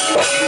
Hey!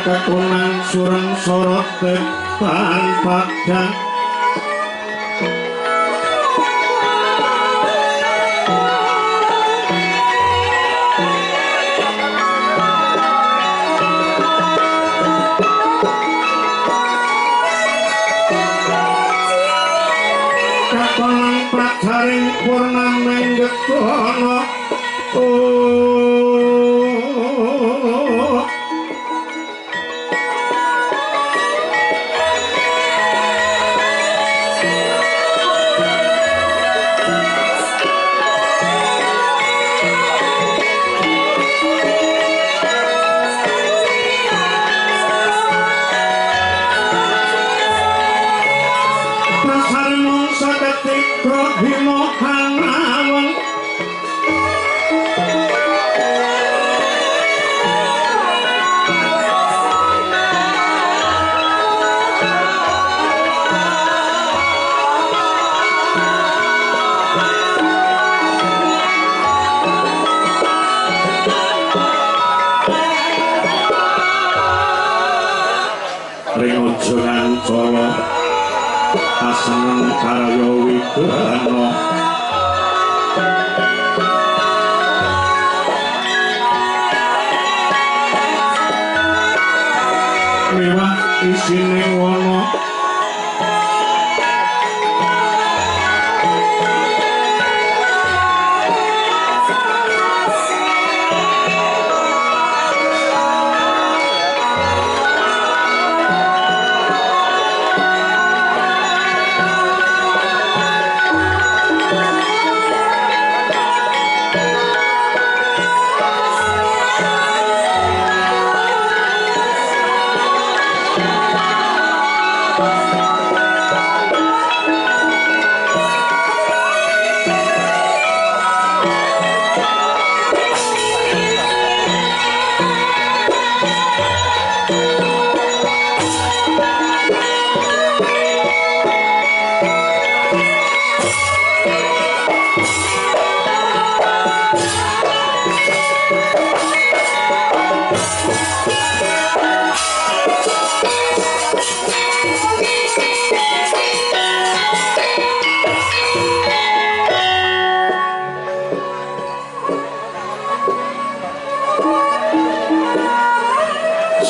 ketunan sureng sorot depan padang ketunan prajaring purnameng gegono Ringojongan Solo Aseneng Karya Widono miwah isine wana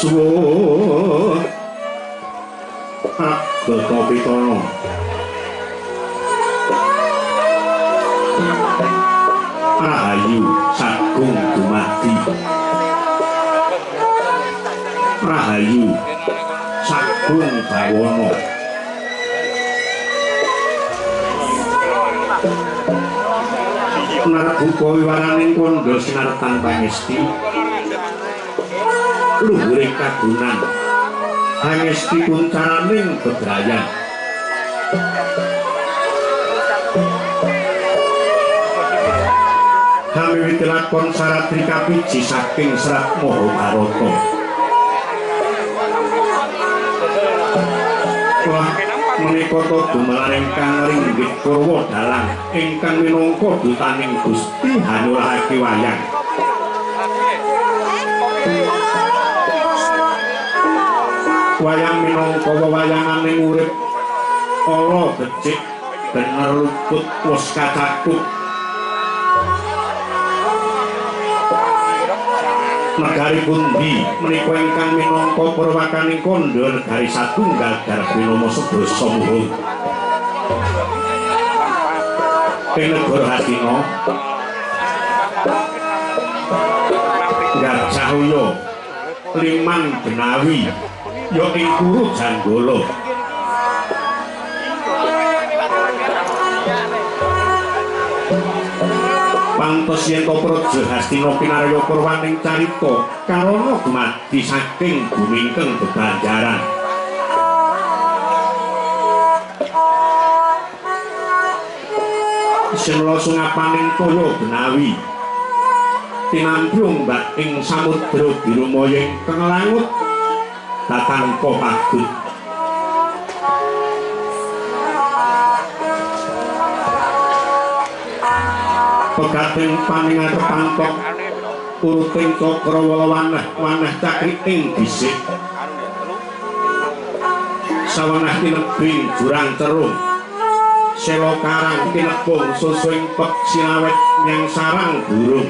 suwun Agata Pitana Rahayu Sagung Dumadi Rahayu Sagung Bawana Narbuka wiwaraning kandha sinartan pangesti luhuring kagunan hangesti kuncaraning bebrayan hamiwiti lakon saratri kapiji saking serat Mahabharata wah menika dumelar ingkang ringgit Purwa Dalang ingkang minangka dutaning Gusti hanulake wayang wayang minangka wewayanganing urip ala becik bener luput wis kacakup negari pundi menika ingkang minangka purwakaning kandha negari satunggal Darbinama Sedasa Muhung ing negara Hastina Garjahaya Liman Benawi ya ing Kuru Janggala pantos yen Praja Hastina pinarya purwaning carita karana dumadi saking Bumingkeng Bebanjaran Semla sungapaning Toya Benawi tinampi ombak ing samudra biru maya ingkang langut tatangka pagut pegating paningatepan tok uruting cakra waneh-waneh cakriting dhisik sawenah tinebing jurang terung selo karang tinebung susuing pek sinawet nyang sarang burung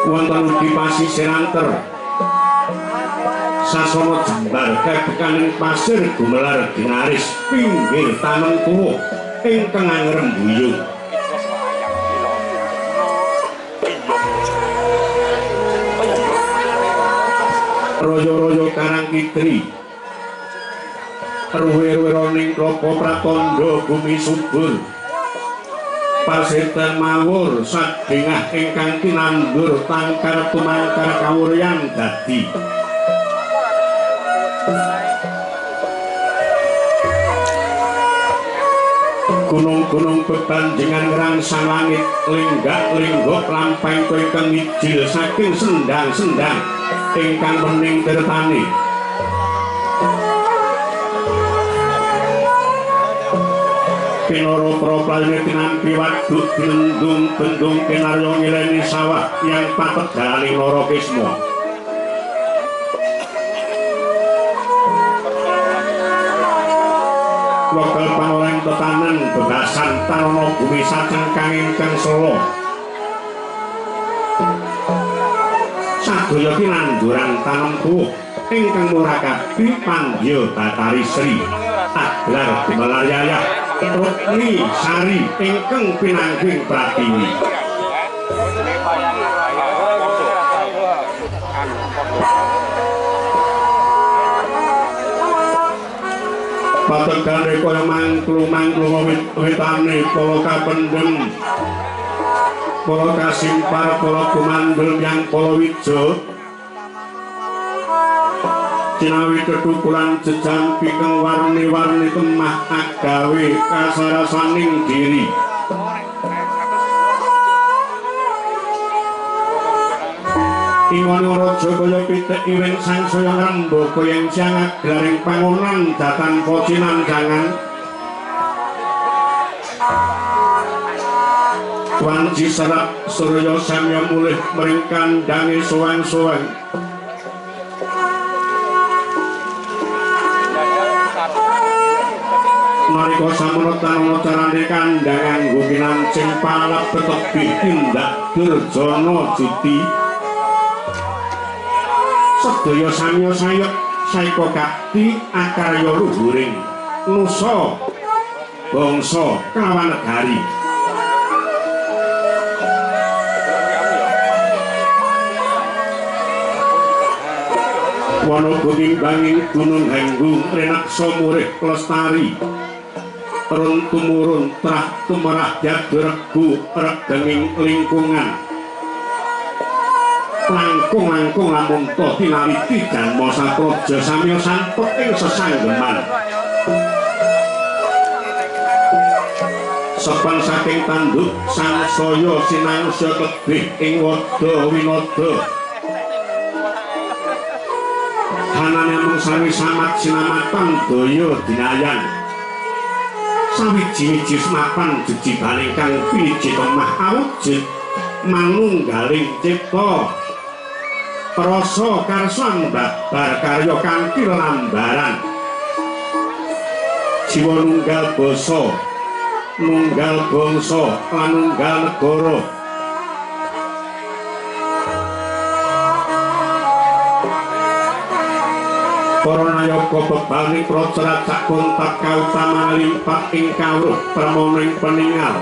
wonten ugi pasisir anter sasana jembar kabekaning pasir gumelar dinaris pinggir tanem tuwuh ingkang ngrembuyung royo-royo karang kitri ruwe-ruwe roning klapa pratandha bumi subur pasirten mawur sadengah ingkang tinandur tangkar tumangkar kawuryan dadi gunung-gunung bebanjengan ngrangsang langit lenggak-lenggok lampahing ingkang mijil saking sendang-sendang ingkang mening tirtani pinoro proplayune tinampi waduk dinendung bendung kinarya ngileni sawah yang patet dalane Nara Kisma lokal pangoleng tetanen bebasan tarana bumi sacengkang ingkang solo sadaya tinanduran tanem tuwuh ingkang murakabi panggya Batari Sri Aglar Gumelar Yayah Rukni Sari ingkang pinanggih Pratiwi pategan kaya mangklu-mangklu witane para kapendhem para kasimpar para kumandel yang palawija cinawi ketukulan jejampi kang warni-warni temah agawe kasarasaning diri ingon raja kaya pitik iwin sangsaya ngrembaka kaya siang aglaring pangonan datan pocinan jangan wanci serap surya samya mulih mring kandange sowan-sowan nalika samono tanana carane kandangan nggo pinancing palap tetebih tindak durjana juti sedaya samya sayek saika kakti akarya luhuring nusa bangsa kelawan negari wana banging gunung henggung renaksa murih lestari run tumurun trah tumerah jadregu regenging lingkungan langkung-langkung lamun to tinaliti janma sapraja samya sampet ing sesanggeman sopan saking tanduk sangsaya sinangsa tebih ing wada winada hanane mung sawi samat sinamatan daya dinayang sawiji-wiji senapan jejibaning kang piniji temah awujud manunggaling cipta rasa karsan babar karya kanthi lambaran jiwa nunggal basa nunggal bangsa lan nunggal negara para nayaka bebaning praja sak kontak kautaman limpat ing kawruh pramoning peninggal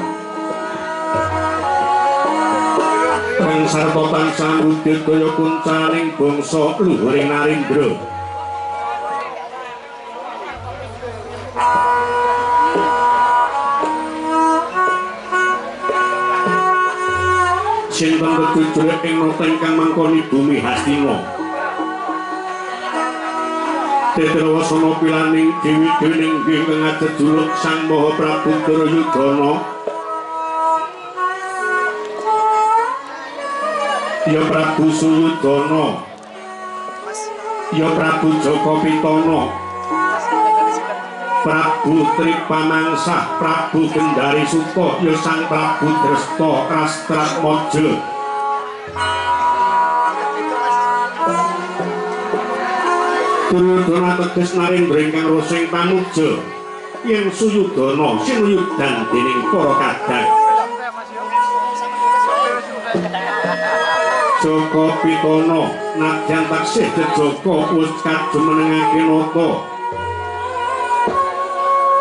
kang sarta tansah wujud kaya kuncaning bangsa luhuring Narendra sinten ketujuh ing nata ingkang mangkoni bumi Hastina Tetrawasana pilaning dewi-dewi inggih kang ajejuluk Sang Maha Prabu Duryudana ya Prabu Suyudana ya Prabu Jakapitana Prabu Tripamangsah Prabu Gendari Suta ya Sang Prabu Dresta Rastratmaja Duryudana teges narendra ingkang rasa ing pamuja yen Suyudana sinuyudan dening para kadang. Jaka Pitana nadyan taksih Jaka wis kajumenengake nata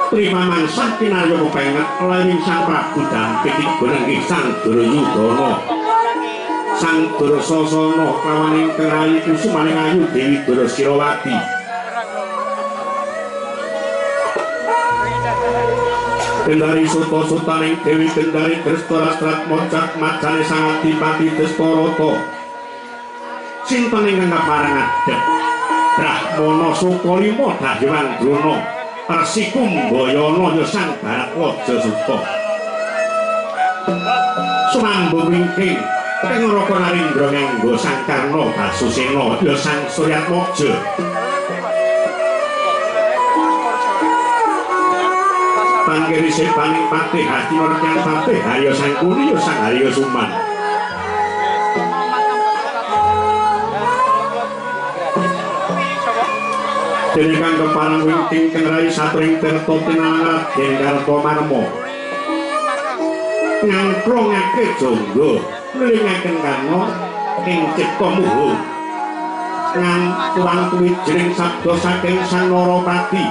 Primamansah kinarya pepenget lawing Sang Prabu Dampit ing Sang Duryudana Sang Dursasana lawaning kerayi kusumaning ayu Dewi Durasirawati. Kendari suta-sutaning Dewi Kendari Drestarastrat mocak macane Sang Adipati Destarata. Sinten ingkang kaparang adhep Brahmana Sukalima Dayang Drona Persikumbayana ya Sang Bharatwaja Suta. Sumambung wingking Pengraka Narendra nganggo Sang Karna Basusena ya Sang Suryatmaja. Panggiri sepaning patih Hastina Rekan Patih Harya Sang Kuni ya Sang Harya Suman. Dene kang keparang wingking kenrai satring tirta tinangat yen Karta Marma. Ngangklongake jangga ngelingaken karna ing cipta muha. Ngantuang tuwijring sabda saking Sang Narapati.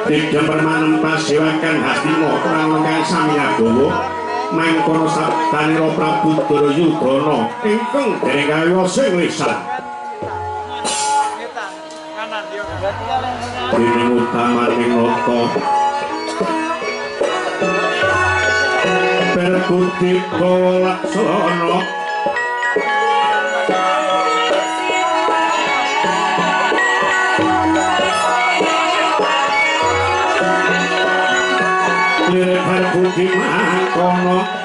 Tidak permanen pasewakan Hastina pralengkang Samyagawa mangkono sabdanira Prabu Duryudana ingkang dereng kaya sing lisan. Dene utamaning nata Berbudi Laksana lirik Berbudi mangkono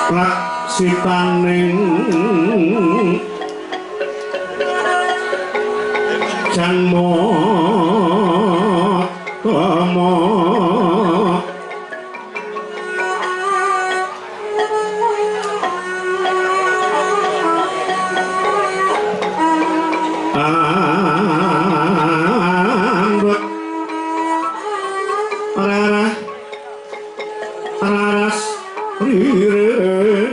laksitaning janmo tomo anggot raras riris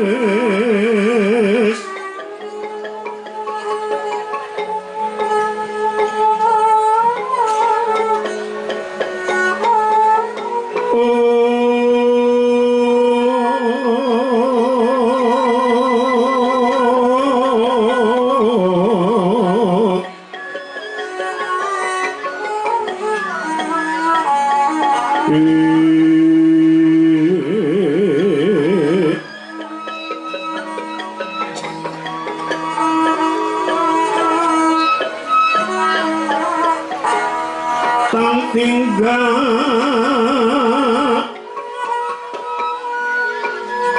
tinggal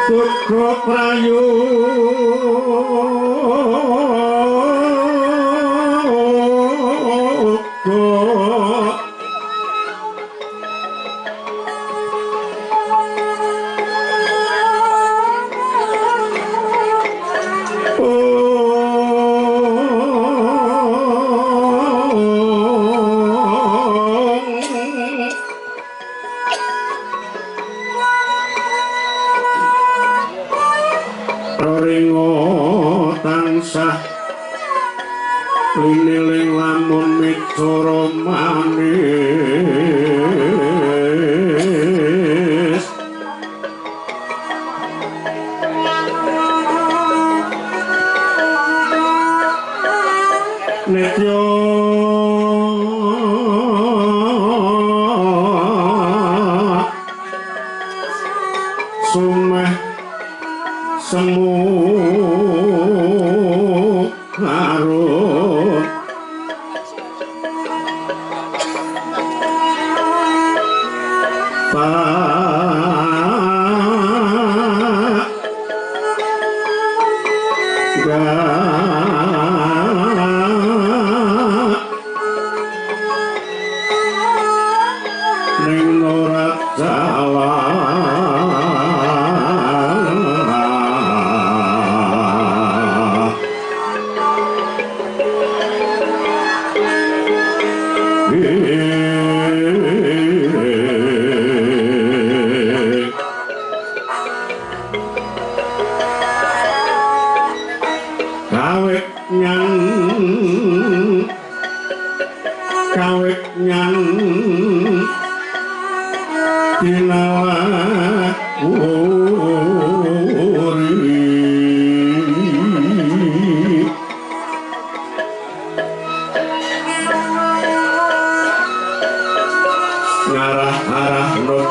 cukup rayu tansah liniling lamun micara manis netyo sumeh semu harun ning ora kawit nyang ngarah-arah nur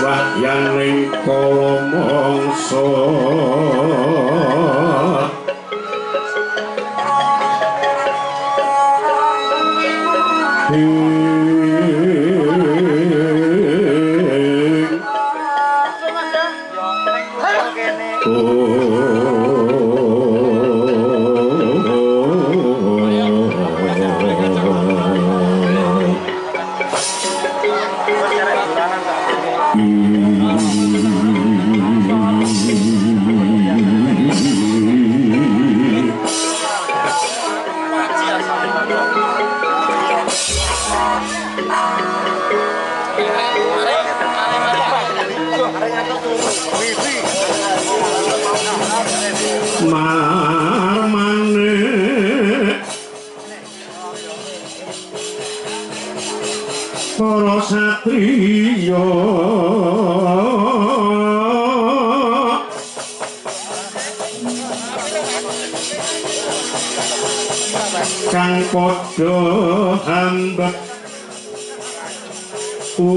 wahyaning kala mangsa marmane para satriya kang padha ambek utami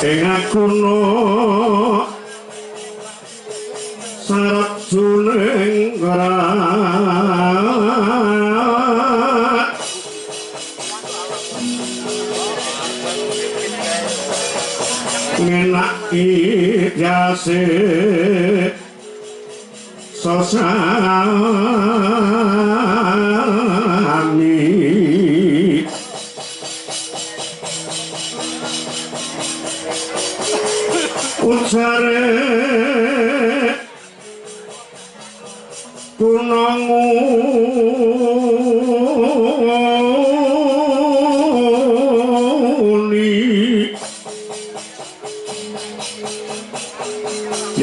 ing akuna sarep juling tasih sasami ucare kunangu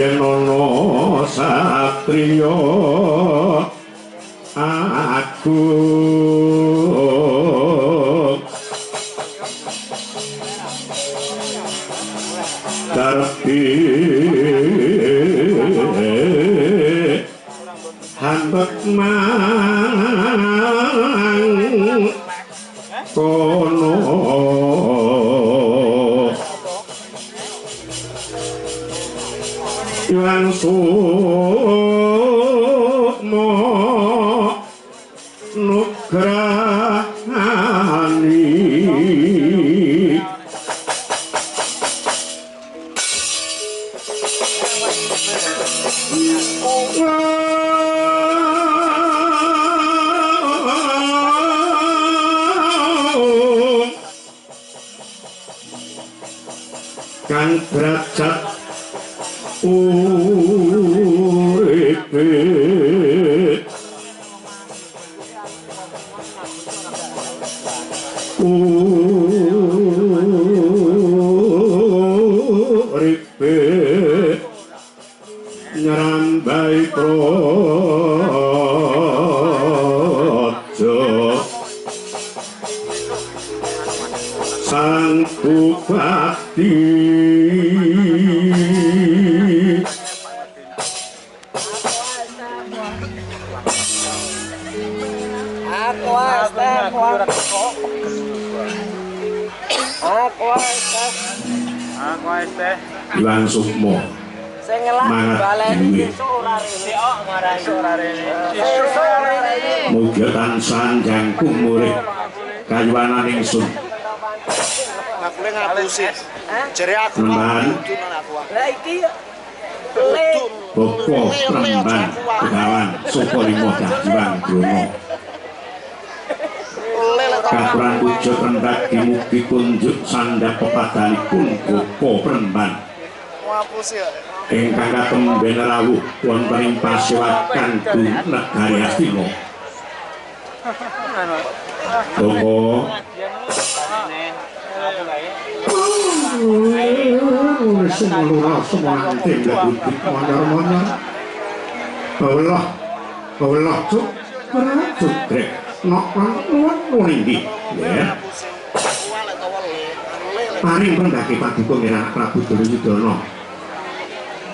yen ana satriya aku karepe hambek mang kono Yang sukmo nugrani kang derajat uripe uripe nyerambai praja sang bupati Iwan Sukmo mangat duwe muga tansah jangkung murid kayuwanan ingsun ngakune ngapusi jere aku Remban lah iki Bopo Remban Begawan Sukolimo Dajiwang Brono Kapuran wujud rendak dimugi kunjuk sandap pepadanipun Bopo Remban ingkang katemben rawuh wonten ing pasewakan negari Astina Bopo semulura semanten dadi mandar-mandar bawlah cuk cukrek nok nindi ya paring pendaki paduka mirah Prabu Duryudana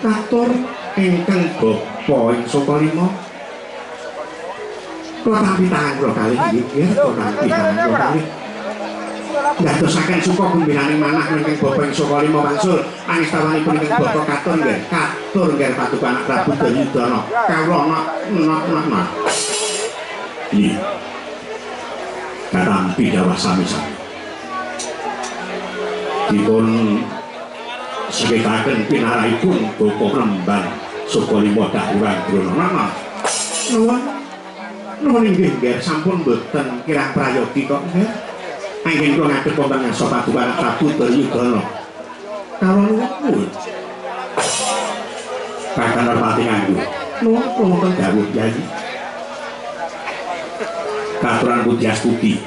katur ingkang bapa ing Sukalima kula tampi tangan kula kalih nggih kula tampi tangan kula kalih ndadosaken suka gembiraning manah ingkang bapa ing Sukalima wangsul angistawanipun ingkang bapa katur nggih paduka anak Prabu Duryudana kawula nak iya katampi dawuh sami-sami dipun sebetaken pinaraipun Bapa Remban Sukalima Dahiwang Brono nuwun inggih nggih sampun mboten kirang prayogi kok nggih anggen kula ngadhep wonten ngasa paduka anak Prabu Duryudana kawula nuwun Kakang Narpati nganggo nuwun dawuh Yayi katuran Pujastuti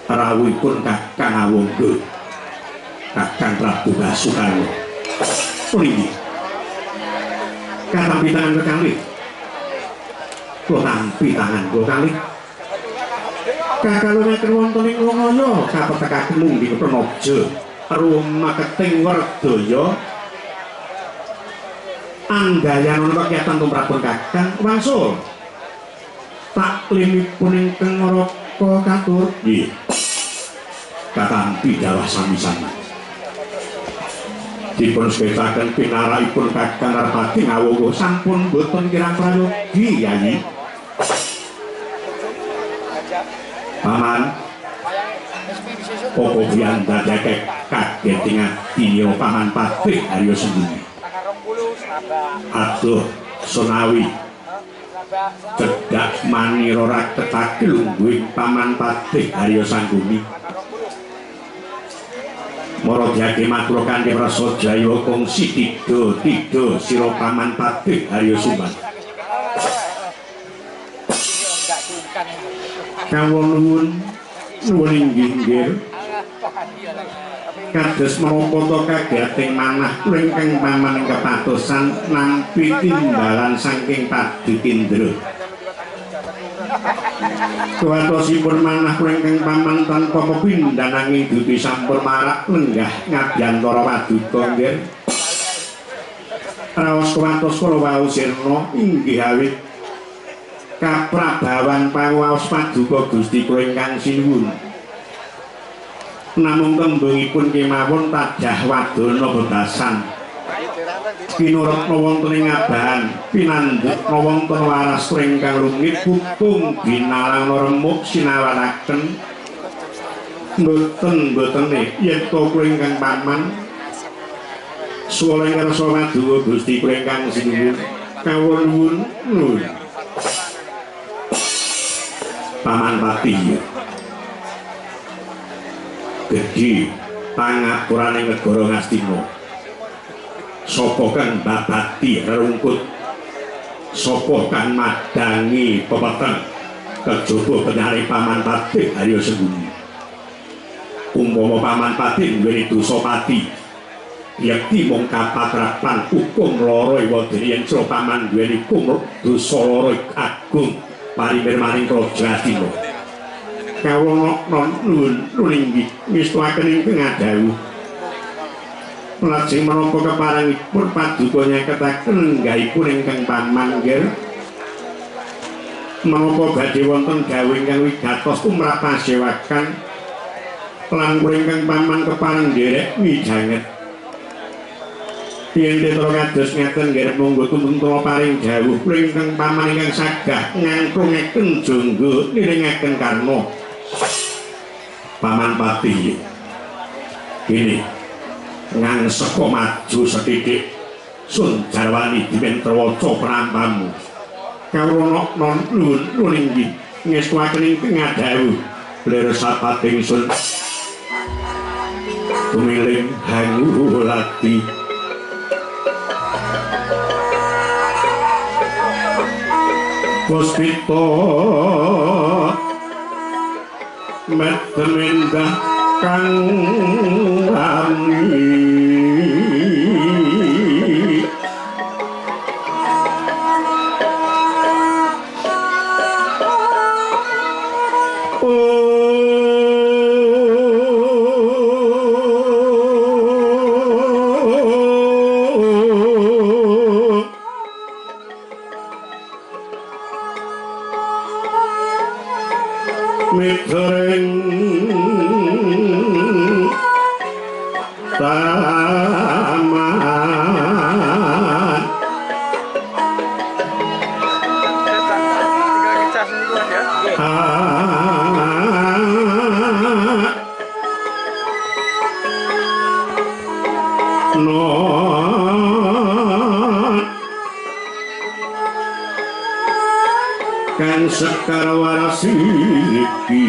rawuhipun Kakang Awangga Kakang Prabu Basukarno pringgih katampi tangan kekalih kula tampi tangan kula kalih kakalungaken wonten ing Longaya kapetekaken munggi Pranaja rumaketing Werdaya anggayan ana kegiatan tumrapun Kakang wangsul taklimipun ingkang raka katur nggih katampi dawuh sami-sami dipun sebetaken pinaraipun Kakang Narpati Ngawangga sampun boten kirang prayogi Yayi Paman Popo Bian dadake kaget ing ati Paman Patih Arya Sembunyi Aduh Sonawi cedak manira raketake lungguhing paman Patih Harya Sanggumi Mara Jage matur kanthi rasa jaya kongsi tiga sira paman Patih Harya Suman kawula nuwun inggih nggih kados menapa kagating manah ingkang paman kepatosan nampi timbalan saking Padikindra kuwatosipun manah ingkang paman tanpa pepindhan nanging duti sampun marak lenggah ngabyantara waduka nggih raos kuwatos kula wau sirna inggih awit kaprabawan panguwaos paduka Gusti kula ingkang sinuwun namung tembungipun kemawon tadah wadana bebasan kinurutna wonten ing abahan pinandhutna wonten waras ingkang rumit hukum binalang remuk sinawaraken mboten yen to kula ingkang paman suwala ngarsa maduka Gusti kula ingkang sinuwun kawula nuwun paman Patih gedhi pangapuraning negara Ngastina sapa kang babati rerungkut sapa kang madangi pepeteng kejaba benyari paman Patih Harya Sanggumi umpama paman Patih duweni dosa pati yakti mung kapatrapan hukum loro wadene yen paman duweni hukum dosa loro agung parimir maring Praja Astina kawula nuwun inggih mistuaken ing pengadawu lajeng menapa keparengipun paduka nyeketaken lenggahipun ingkang paman nggih menapa badhe wonten gawe ingkang wigatos tumrap pasewakan lan kula ingkang paman kepareng nderek wijanget yen tetra kados ngeten nggih monggo tumpun paring dawuh kula ingkang paman ingkang sagah ngangkungaken jangga niringaken karna paman Patih ini ngang seko maju setitik sun jarwani dimentrawaca prampamu kawula nuwun inggih ngestuaken ing pengadawu lir sapating sun tumiling hangu lati Puspito Metemindah kang ami kang sekar warasi iki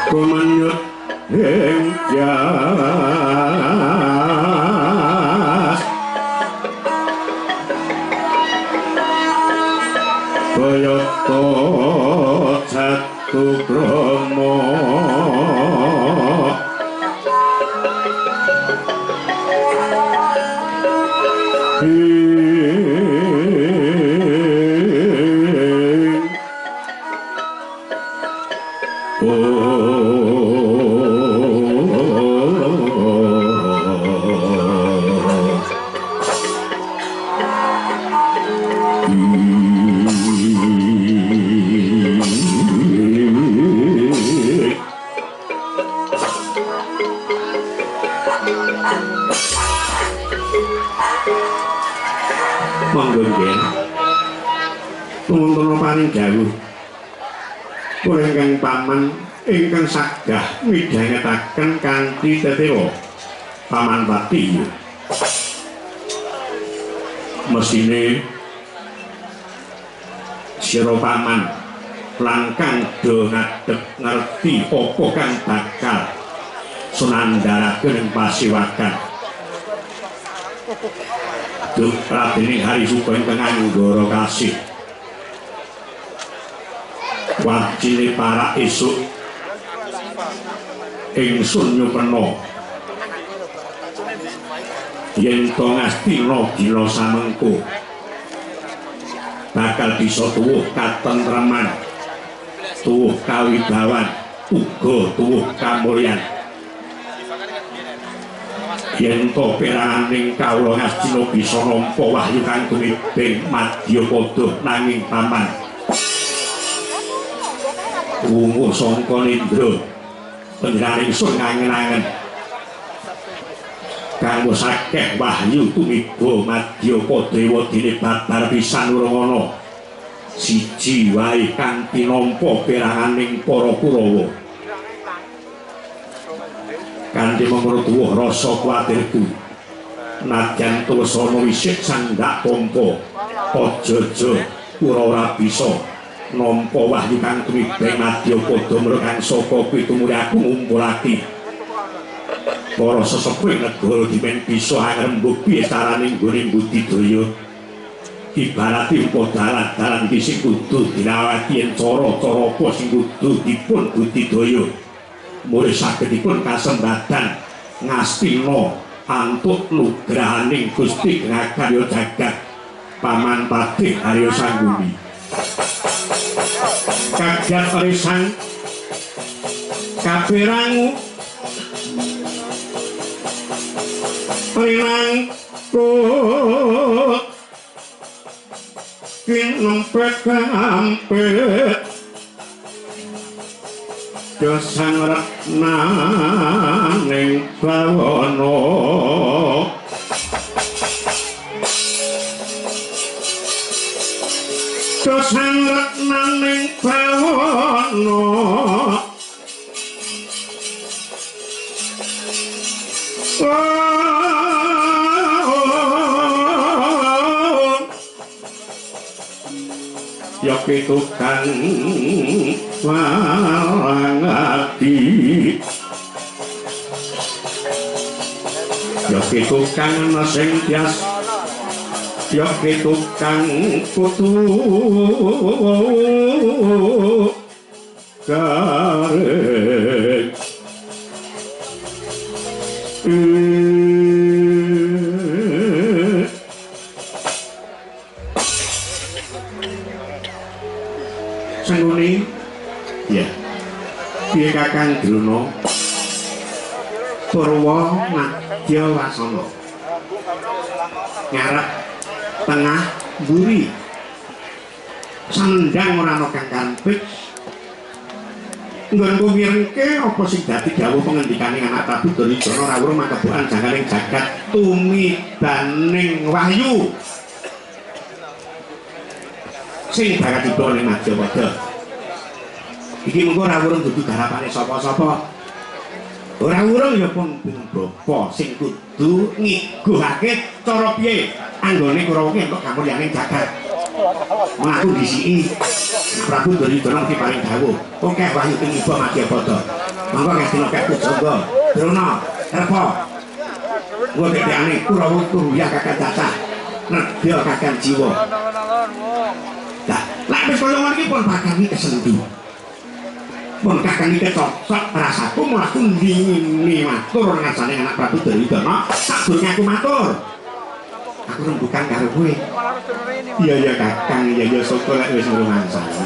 kumanyut ing jas kayata jatuh krama nggih. Tuntun paring dawuh. Kula ingkang paman ingkang sagah midhangetaken kanthi tetewa paman pati. Mesine sira paman langkang do ngadeg ngerti apa kang bakal sunandharaken ing pasiwakan. Duh Raden Hari Suba ingkang anggara kasih. Wajine para esuk ingsun nyupena yen to ngastina dina samengko bakal bisa tuwuh katentreman, tuwuh kawibawan, uga tuwuh kamulyan. Yen to peranganing kawula ngastina bisa nampa wahyu kang tumibeng Madyapada nanging paman wungu sangka nindra panjenengan ingsun ngangen-angen kanggo sakeh wahyu tumiba Madyapada wadene babar pisan urung siji wae kanthi nampa peranganing para Kurawa. Kanthi mengkono tuwuh rasa kuwatirku najan tuwesana wisik sandhak tampa aja-aja Kurawa ora bisa nampa wahyu kang tumibeng Madyapada mrukang saka pitumuri aku ngumpulake para sesepuh negara dimen bisa angrembug piye carane nggone budidaya. Ibarat impun dalan-dalan iki sing kudu dilawati yen cara-cara apa sing kudu dipun budidaya. Mulih saged dipun kasembadan ngastina antuk nugrahaning Gusti Grakarya Jagat Paman Patih Arya Sangguni. Kagat arisan kapirangu rinangkut kinempet kampet dosang retna ning bawana dosang retna ning bawana yoki tukang warangati yoki tukang nasing tias yoki tukang putu garet Sangguni ya piye Kakang Drona Purwa Madya Wasana ngarep tengah mburi sandang ora ana kang kampik nggonku mirengke apa sing dadi dawuh pengendikane anak Prabu Duryudana rawuh makebokan jangkaning jagat tumibaning wahyu sing bakal tiba ning Madyapada. Iki mengko ora urung dudu garapane sapa-sapa. Ora urung ya pun bapa sing kudu ngiguhake cara piye anggone Kurawa ki entuk kamulyaning jagat. Mlaku disiki Prabu Duryudana iki paring dawuh, akeh wahyu tiniba Madyapada. Monggo ngastina kek Pujangga, Drona, Repa. Nggo dekane Kurawa turu ya Kakang Cacah. Nedya Kakang Jiwa. Lah wis kaya ngono iki pun bakal kesendu. Pun kakang iki cocok rasaku mlaku ndingini matur ngarsane anak Prabu Duryudana, sadurunge aku matur. Aku rembukan karo kowe. Iya Kakang, iya syukur lek wis ngrumangsani.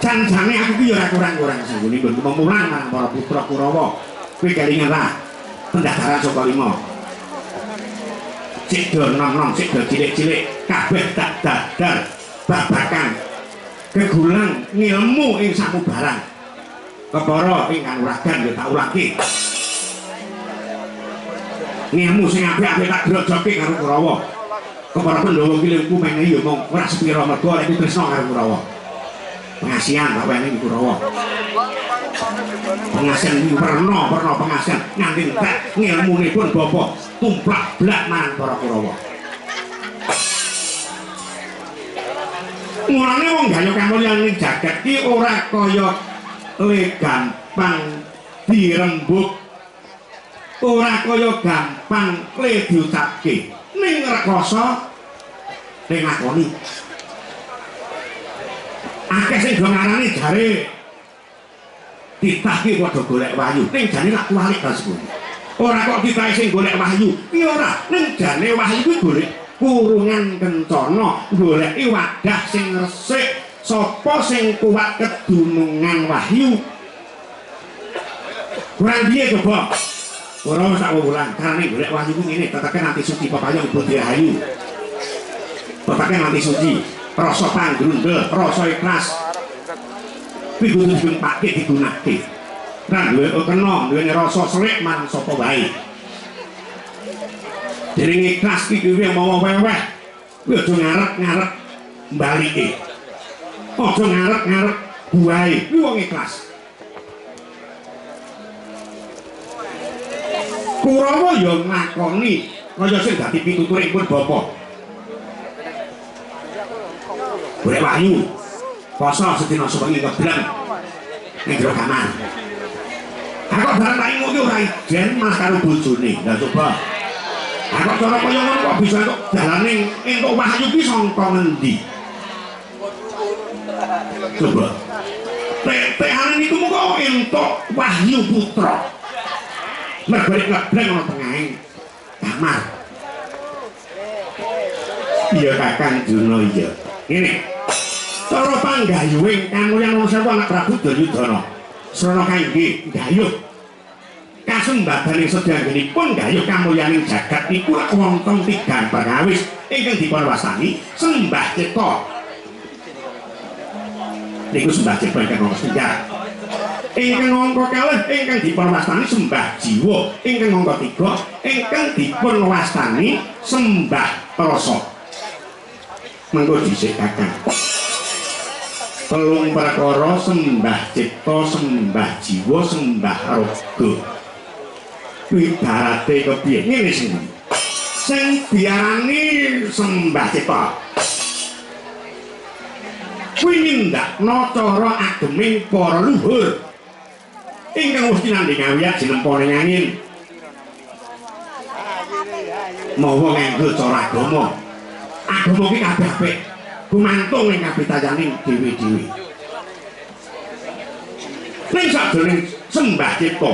Janjane aku ki ya ora kurang-kurang sangguni nggonku memulang marang para putra Kurawa. Kowe kelingan ra pendadaran saka 5. Sik do nom-nom, sik do cilik-cilik, kabeh tak dadar. Babakan kegulang ngilmu ing samubarang kepara ing kanuragan ya tak ulangke ngilmu sing apik-apik tak grojokke karo Kurawa Kepala Pandhawa ki lengku meneh ya mong ora sepira mergo lek tresna karo Kurawa. Pengasihan tak wene iki Kurawa. Pengasihan iki werna pengasihan nganti entek ngilmunipun bapa tumplak blak marang para Kurawa. Mulane wong gayo kamulyan ning jagat ki ora kaya le gampang dirembuk. Ora kaya gampang le diucapke. Ning rekoso ning lakoni. Akeh sing do ngarani jare titah ki padha golek wahyu. Ning jane lak kualik kasku. Ora kok titah sing golek wahyu. Ki ora, ning jane wahyu kuwi golek kurungan kencana, goleki wadah sing resik. Sapa sing kuat kedunungan wahyu? Kurang piye coba? Ora sak wulan, karane golek wahyu ku ngene, teteke nanti suci pepayung bodhe ayu. Teteke nanti suci, rasa panggrundel, rasa ikhlas. Kuwi kudu dipakke digunakake. Kan duwe kena, duwe rasa serik marang sapa wae. Dening ikhlas iki kuwi mau weweh. Kuwi aja ngarep-ngarep mbalike. Aja ngarep-ngarep buahe. Kuwi wong ikhlas. Kurawa ya ngakoni kaya sing dadi pituturipun bapa. Golek wahyu. Poso sedina sewengi kebleng ning jero kamar. Aku bareng tak ngono ki ora ijen malah karo bojone. Lah coba. Aku cara kaya ngono kok bisa entuk dalane entuk wahyu ki saka ngendi? Coba. Tekane niku kok entuk wahyu putra. Mergo kebleng ana tengahe kamar. Iya Kakang Juna iya. Ngene. Cara panggayuhing kamulyan wong sewu anak Prabu Duryudana. Srana kangge gayuh kasembadaning sedyanipun gayuh kamulyaning jagat niku wonten tigang perkawis ingkang dipun wastani sembah cipta. Niku sembah cipta ingkang nomor 3. Ingkang angka kalih ingkang dipun wastani sembah jiwa, ingkang angka 3 ingkang dipun wastani sembah rasa. Mengko dhisik Kakang. Telung perkara sembah cipta, sembah jiwa, sembah raga. Kuwi barate kepiye ngene sing. Sing diarani sembah cipta. Kuwi nindakna cara ageming para luhur. Ingkang mesti nandhing awiyat jinempane angin. Mawa nganggo cara agama. Agama ki kabeh apik. Gumantung ing kapitayaning dhewe-dhewe. Ning sakjroning sembah cipta,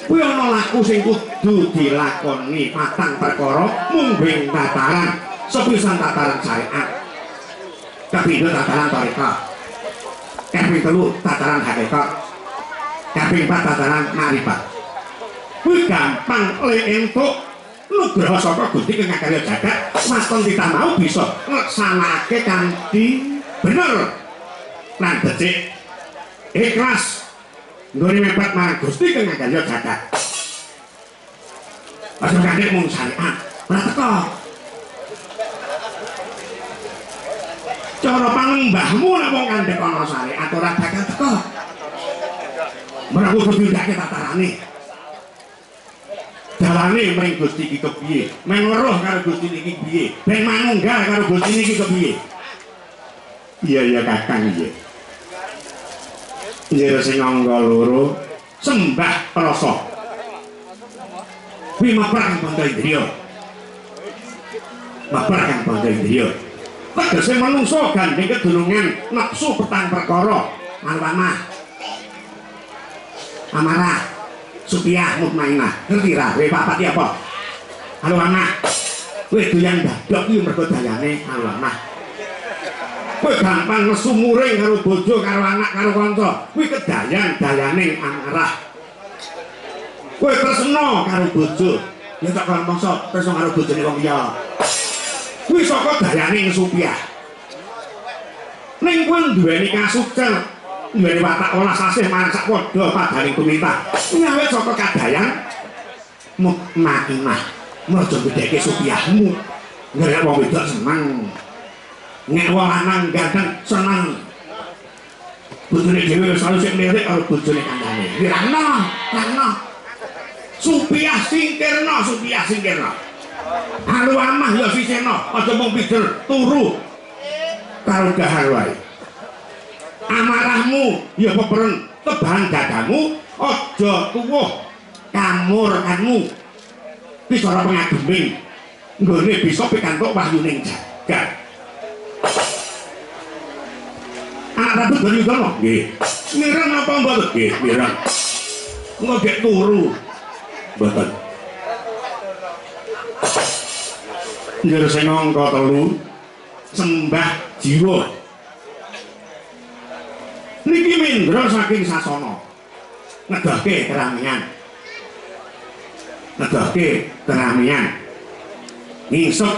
kuwi ana laku sing kudu dilakoni patang perkara mungging tataran sepisan tataran syariat. Kapindho tataran tarekat. Kaping 3 tataran hakikat. Kaping 4 tataran marifat. Kuwi gampang le entuk nugraha saka Gusti Kang Karya Jagat, waston kita mau bisa nglaksanakake kanthi bener lan becik ikhlas nggone mepet marang Gusti Kang Karya Jagat. Aja kandhek mung syariat, ora teko. Cara panembahmu nek wong kandhek ana syariat ora bakal teko. Menawa kudu ndake tatarane. Dalane mring Gusti iki kepiye? Men weruh karo Gusti iki piye? Ben manunggal karo Gusti iki kepiye? Iya Kakang iya. Njero sing angka loro sembah rasa. Kuwi maprang Pandha Indriya. Maprang Pandha Indriya. Tegese manungsa gandeng kedunungan nepsu petang perkara alwanah. Amarah Supiah mutmainah, ngerti ra? Kowe papat iki apa? Alwanah. Kowe doyan dadok iki mergo dayane alwanah. Kowe gampang nesu muring karo bojo, karo anak, karo kanca. Kuwi kedayan dayane amarah. Kowe tresna karo bojo, ya tak karo mangsa tresna karo bojone wong liya. Kuwi saka dayane Supiah. Ning kowe duweni kasucen duweni watak olah sasih marang sak padha padaning tuminta. Nyawet saka kadayan mutmainah. Mergo gedheke Supiahmu. Nek wong wedok seneng. Nek wong lanang ganteng seneng. Bojone dhewe selalu sing lirik karo bojone kancane. Rano. Supiah singkirna. Halu amah ya sisena, aja mung pidel turu karo dahar wae. Amarahmu ya peperen tebahan dadamu, aja tuwuh kamurkanmu. Bicara pengageming nggone bisa pikantuk wahyuning jagat. Anak Prabu Duryudana nggih. Mireng napa mboten? Nggih, mireng. Engko gek turu. Mboten. Njur sing angka 3 sembah jiwa. Niki mindra saking sasana. Ngedahke keramian. Ngisep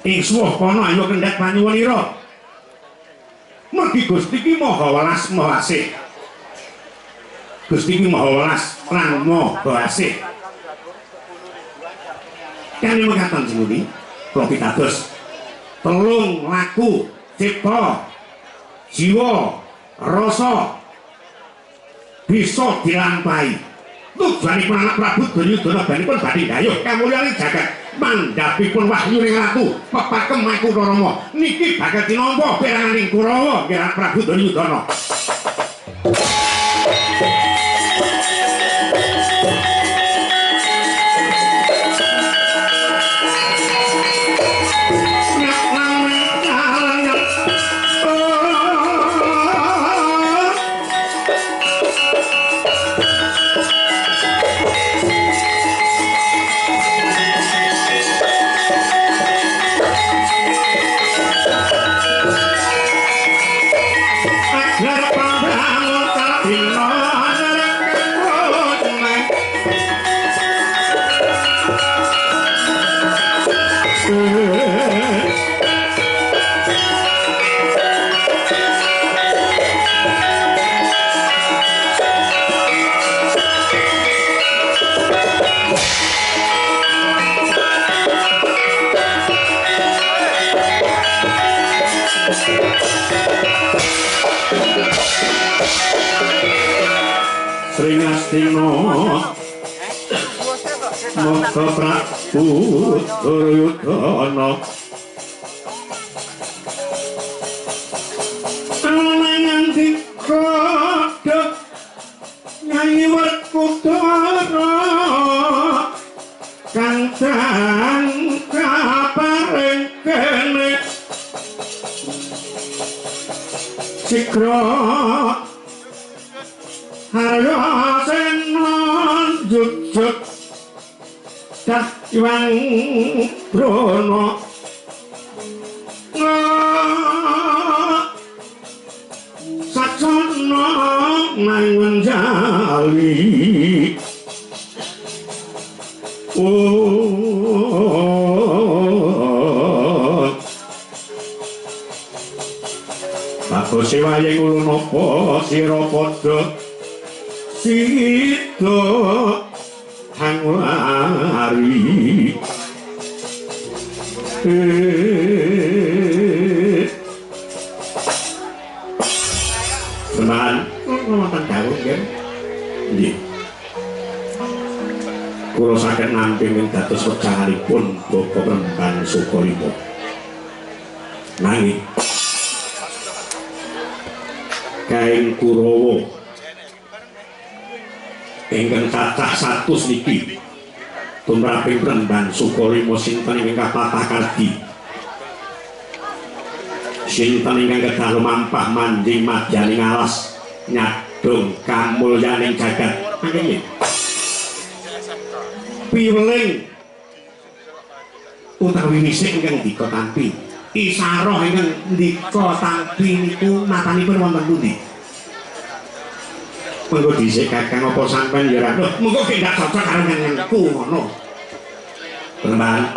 ing suwah kono ayo kendhat panyuwunira. Mergi Gusti iki maha welas maha asih. Gusti iki maha welas lan maha asih. Kami mengatakan sendiri, kalau pitados telung laku cipta jiwa rasa bisa dilampahi. Tujuanipun anak Prabu Duryudana banipun badhe gayuh kamulyaning jagat mandhapipun wahyuning ratu pepakem Makuna Rama niki bakal tinampa peranganing Kurawa nggih anak Prabu Duryudana. Sringastina Maka Prabu Duryudana nganti kodhok nyanyi Werkudara kantang kaparing kene sikra Harya senon jujuk dah iwang brono saksana mangun jali bagus sewayeng ulun apa sira padha sida hangwari teman wonten dawuh nggih nggih kula saged nampi ing dados wejanganipun Bapak Remban Sukarimo nanging kain Kurawa ingkang cacah 100 niki tumraping Remban Sukarimo sinten ingkang patah kardi sinten ingkang kedah lumampah manjing madyaning alas nyadong kamulyaning jagat nggih piweling utawi wisik ingkang dika tampi isaroh ingkang dika tampi niku natanipun wonten pundi mengko dhisik Kakang apa sampean ya ora mengko gek gak cocok karo nyenengku ngono Remban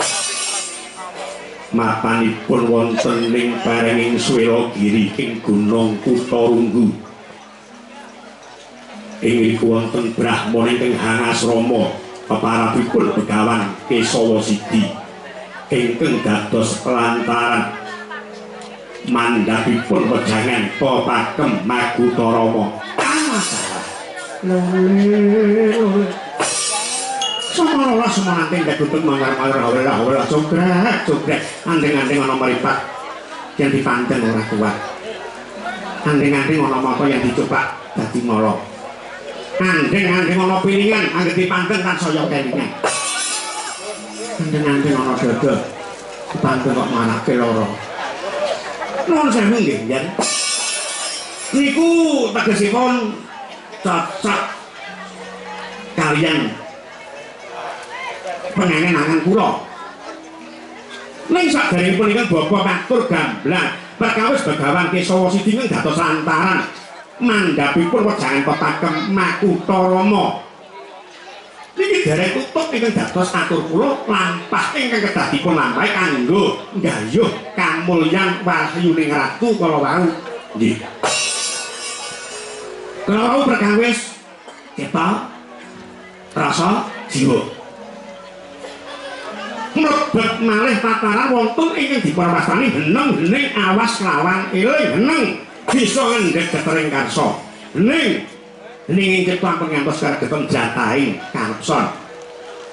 mapanipun wonten ing parenging Swelagiri ing Gunung Kutarunggu ing riku wonten Brahmana ingkang Hangasrama peparabipun Begawan Kesawa Sidi ingkang dados lantaran mandhapipun wejangan Papakem Magutarama. Masalah. Semana semanten dagutun mangar-mangar hawala cogrek andeng-andeng ana mripat yang dipanteng ora kuat. Andeng-andeng ana mata yang dicoba dadi mala. Andeng-andeng ana piringan anggere dipanteng kan saya kelingan. Andeng-andeng ana dada dipanteng kok manake lara. Nuwun sewu nggih, Jan. Niku tegesipun cocok kalian pengangen-angen kula. Ning saderengipun ingkang Bapak matur gamblang perkawis Begawan Kesawa Sidingeng dados lantaran mandhapipun wejangan Papakem Magutarama. Niki dereng tutup ingkang dados atur kula lampah ingkang kedah dipun lampahi kanggo nggayuh kamulyan wahyuning ratu kala wau. Nggih. Kala wau perkawis kita rasa jiwa mlebet malih tataran wonten ingkang dipunwastani heneng-heneng awas lawang eling heneng bisa ngendhek ketering karsa heneng ing ketang pengantos karegetan jataing karepson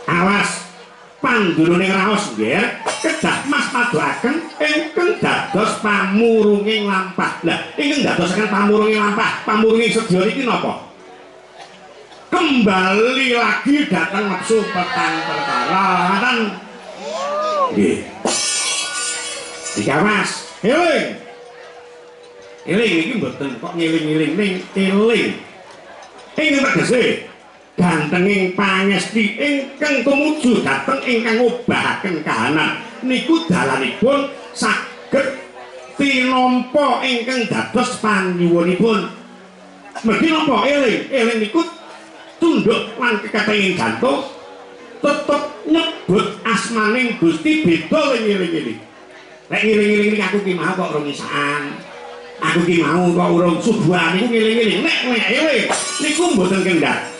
awas panduluning raos nggih kedah mas padoaken ingkang dados pamurunging lampah. Lah ingkang dadosaken pamurunging lampah pamurunging sedya niki napa? Kembali lagi datang nafsu petang perkara ngoten nggih. Dikawas eling iki mboten kok ngiling-iling ning eling ingkang tegese gantenging pangesti ingkang tumuju dhateng ingkang ngobahaken kahanan niku dalanipun saged tinampa ingkang dados panyuwunipun. Mergi napa eling niku tunduk lan kekatenging jantung tetep nyebut asmaning Gusti beda ngiling-iling. Nek ngiling-iling aku ki mau kok urung isaan. Aku ki mau kok urung subuhan niku ngiling-iling. Nek eling niku mboten kendhat.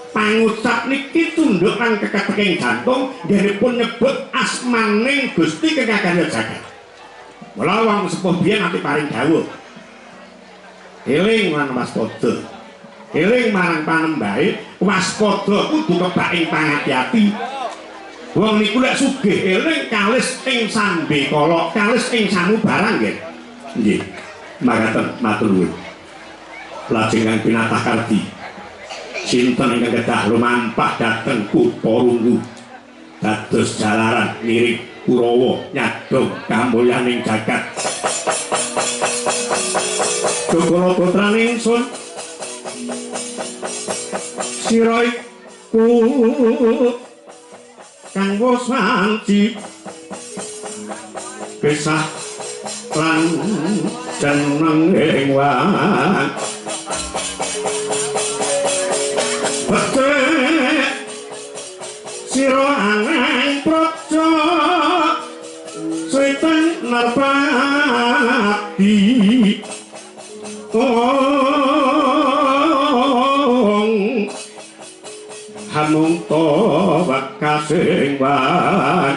Pangucap niki tunduk lan kekatenging jantung nggihipun nyebut asmaning Gusti Kekagaya Jagat. Mula wong sepuh biyen ati paring dawuh. Eling lan waspada. Eling marang panembahe, waspada kudu kebak ing pangati-ati. Wong niku lek sugih eling kalis ing sambe kala, kalis ing samubarang nggih. Nggih. Makaten matur nuwun. Lajeng kang pinatah kardi. Sinten ingkang kedah lumampah dhateng Kuparunggu. Dados jalaran ngiring Kurawa nyadong kamulyaning jagat. Jogara putraning ingsun sira iku kang wis wanci kisah lan jeneng ing wang bete sira aneng praja setan narpati hamungta wakasing wan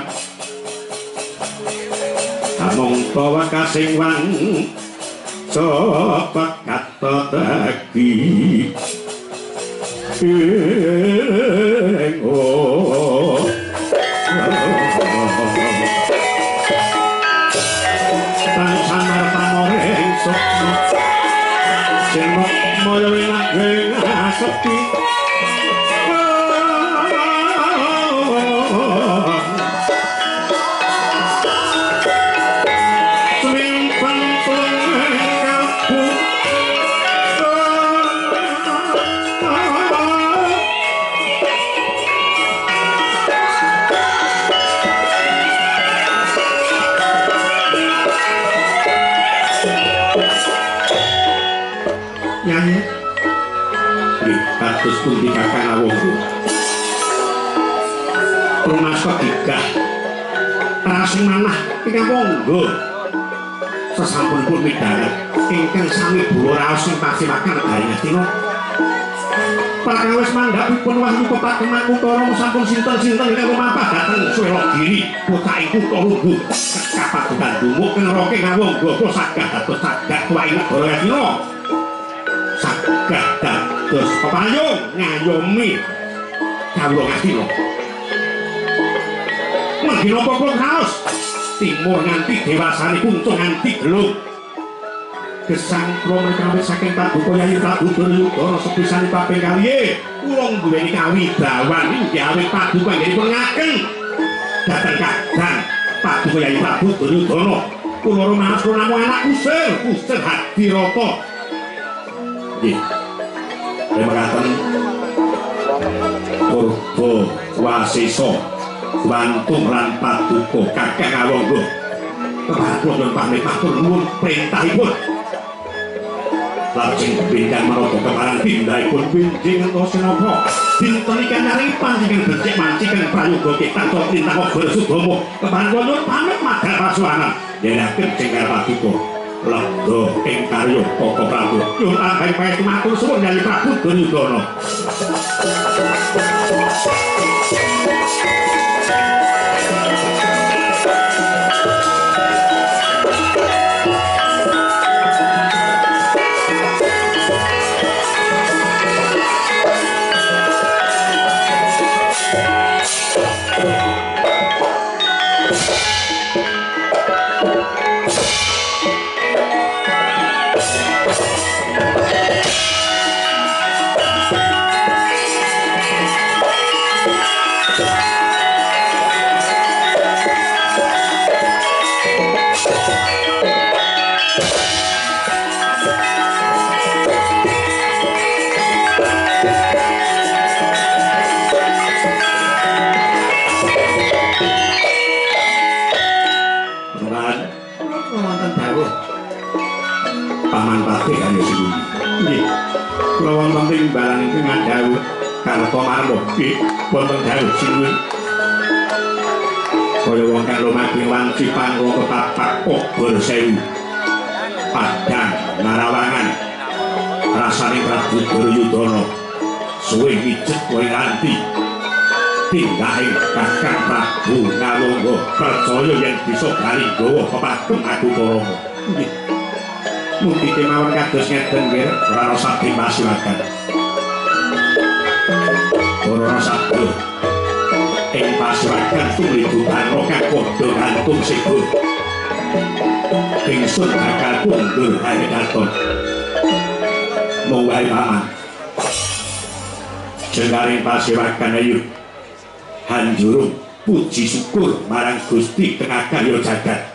hamungta wakasing wan sapa kata dagi tansanar pamoreng sukma jenok moyo winageng sepi kados pundi kakang awungku rumasa gigah rasing manah ingkang monggo sesampunipun midharet ingkang sami buwa raos ing pasiwakan Garing Astina Prakawis mandhapipun wahyu pepateman utara sampun sinten-sinten ingkang lumampah dhateng Swelogiri kota ing kutha Lungguh kapadukan dumuk neroke ngawong gogo sagah dados sagah tuwai negara Yadira sagah dados pepayung ngayomi kawula ngastina menggina poklok raos timur nganti dewasane kuncung nganti gelung gesang kula menawi saking Paduka Yayi Prabu Duryudana sepisan kaping kalih kula duweni kawibawan inggih awit Paduka nggih ngagem dhateng kadang Paduka Yayi Prabu Duryudana kula rumaos namung anak kusir Hadirata nggih terima kasih Purba Wasesa Bantung lan Paduka kakang awangga kepatuhan pamit matur nuwun perintahipun lajeng bintang maroto kemarang tindahipun winjing entos napa dinten iki nyaring panjenengan becik mancikan prayoga kita perintah Ogar Sudama kemarang nyuwun pamit madhal pasuwanan nyenaken jengkar Paduka lega ing karya Koko Prabu nyuwun ampun matur suwun Yayi Prabu Duryudana Paman Patih kaya sing nggih kula wonten ing barang iki ngandhawuh Karta Marma nggih wonten dawuh sinuwun kaya wong kang lumampah wanci panggung ketapak Ogar Sewu Padang Narawangan rasane Prabu Duryudana suwe wijet kowe nganti tinggaling Kakang Prabu Ngalungga percaya yen bisa kali gawa pepagem Adutara nggih mugi kemawon kados ngeten nggih ora sabdi pasuwagan ora sabdi ing pasuwagan tulibutan kang padha gantung sigur ingsun bakal kundur haredaton mong wae paman jengaring pasuwagan ayu hanjurung puji syukur marang Gusti tengah karya jagat